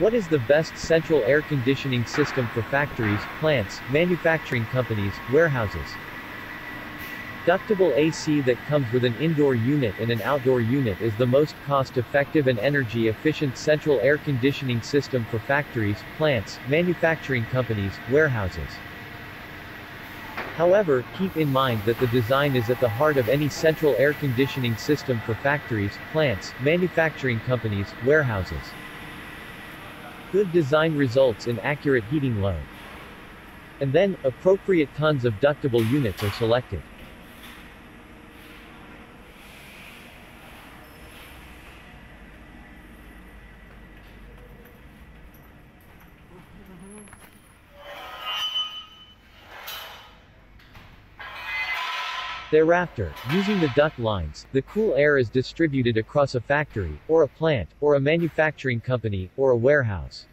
What is the best central air conditioning system for factories, plants, manufacturing companies, warehouses? Ductable AC that comes with an indoor unit and an outdoor unit is the most cost-effective and energy-efficient central air conditioning system for factories, plants, manufacturing companies, warehouses. However, keep in mind that the design is at the heart of any central air conditioning system for factories, plants, manufacturing companies, warehouses. Good design results in accurate heating load. And then, appropriate tons of ductable units are selected. Thereafter, using the duct lines, the cool air is distributed across a factory, or a plant, or a manufacturing company, or a warehouse.